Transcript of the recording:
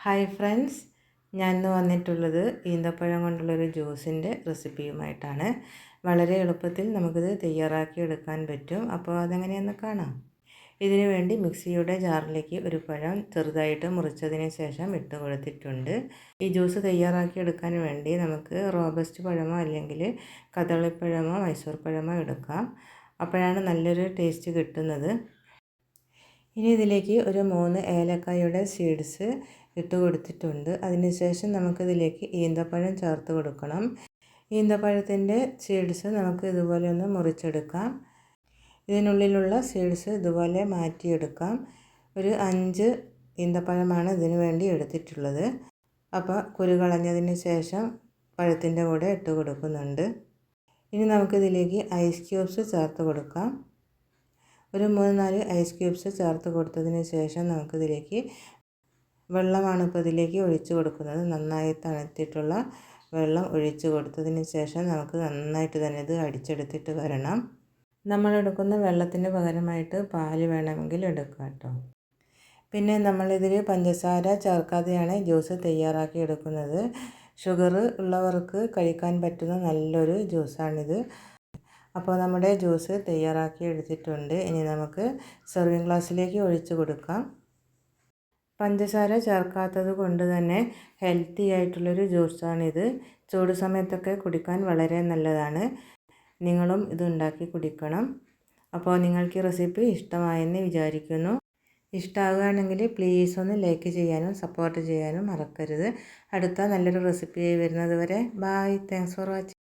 Hi friends, ഞാൻ ഇന്ന് വന്നിട്ടുള്ളത് ഈന്തപ്പഴം കൊണ്ടുള്ളൊരു ജ്യൂസിൻ്റെ റെസിപ്പിയുമായിട്ടാണ്. വളരെ എളുപ്പത്തിൽ നമുക്കിത് തയ്യാറാക്കി എടുക്കാൻ പറ്റും. അപ്പോൾ അതെങ്ങനെയെന്ന് കാണാം. ഇതിനു വേണ്ടി മിക്സിയുടെ ജാറിലേക്ക് ഒരു പഴം ചെറുതായിട്ട് മുറിച്ചതിന് ശേഷം ഇട്ട് കൊടുത്തിട്ടുണ്ട്. ഈ ജ്യൂസ് തയ്യാറാക്കി എടുക്കാൻ വേണ്ടി നമുക്ക് റോബസ്റ്റ് പഴമോ അല്ലെങ്കിൽ കദളിപ്പഴമോ മൈസൂർ പഴമോ എടുക്കാം. അപ്പോഴാണ് നല്ലൊരു ടേസ്റ്റ് കിട്ടുന്നത്. ഇനി ഇതിലേക്ക് ഒരു 3 ഏലക്കായുടെ സീഡ്സ് ഇട്ട് കൊടുത്തിട്ടുണ്ട്. അതിനുശേഷം നമുക്കിതിലേക്ക് ഈന്തപ്പഴം ചേർത്ത് കൊടുക്കണം. ഈന്തപ്പഴത്തിൻ്റെ സീഡ്സ് നമുക്ക് ഇതുപോലെ ഒന്ന് മുറിച്ചെടുക്കാം. ഇതിനുള്ളിലുള്ള സീഡ്സ് ഇതുപോലെ മാറ്റിയെടുക്കാം. ഒരു 5 ഈന്തപ്പഴമാണ് ഇതിനു വേണ്ടി എടുത്തിട്ടുള്ളത്. അപ്പോൾ കുരു കളഞ്ഞതിന് ശേഷം പഴത്തിൻ്റെ കൂടെ ഇട്ട് കൊടുക്കുന്നുണ്ട്. ഇനി നമുക്കിതിലേക്ക് ഐസ് ക്യൂബ്സ് ചേർത്ത് കൊടുക്കാം. ഒരു 3-4 ഐസ് ക്യൂബ്സ് ചേർത്ത് കൊടുത്തതിന് ശേഷം നമുക്കിതിലേക്ക് വെള്ളമാണ് ഇപ്പോൾ ഇതിലേക്ക് ഒഴിച്ച് കൊടുക്കുന്നത്. നന്നായി തണുത്തിട്ടുള്ള വെള്ളം ഒഴിച്ച് കൊടുത്തതിന് ശേഷം നമുക്ക് നന്നായിട്ട് തന്നെ ഇത് അടിച്ചെടുത്തിട്ട് വരണം. നമ്മളെടുക്കുന്ന വെള്ളത്തിന് പകരമായിട്ട് പാല് വേണമെങ്കിൽ എടുക്കാം കേട്ടോ. പിന്നെ നമ്മളിതിൽ പഞ്ചസാര ചേർക്കാതെയാണ് ജ്യൂസ് തയ്യാറാക്കി എടുക്കുന്നത്. ഷുഗർ ഉള്ളവർക്ക് കഴിക്കാൻ പറ്റുന്ന നല്ലൊരു ജ്യൂസാണിത്. അപ്പോൾ നമ്മുടെ ജ്യൂസ് തയ്യാറാക്കി എടുത്തിട്ടുണ്ട്. ഇനി നമുക്ക് സെർവിങ് ഗ്ലാസ്സിലേക്ക് ഒഴിച്ച് കൊടുക്കാം. പഞ്ചസാര ചേർക്കാത്തത് കൊണ്ട് തന്നെ ഹെൽത്തി ആയിട്ടുള്ളൊരു ജ്യൂസാണിത്. ചൂട് സമയത്തൊക്കെ കുടിക്കാൻ വളരെ നല്ലതാണ്. നിങ്ങളും ഇത് ഉണ്ടാക്കി കുടിക്കണം. അപ്പോൾ നിങ്ങൾക്ക് ഈ റെസിപ്പി ഇഷ്ടമായെന്ന് വിചാരിക്കുന്നു. ഇഷ്ടമാവുകയാണെങ്കിൽ പ്ലീസ് ഒന്ന് ലൈക്ക് ചെയ്യാനും സപ്പോർട്ട് ചെയ്യാനും മറക്കരുത്. അടുത്ത നല്ലൊരു റെസിപ്പിയായി വരുന്നത് വരെ ബൈ. Thanks for watching.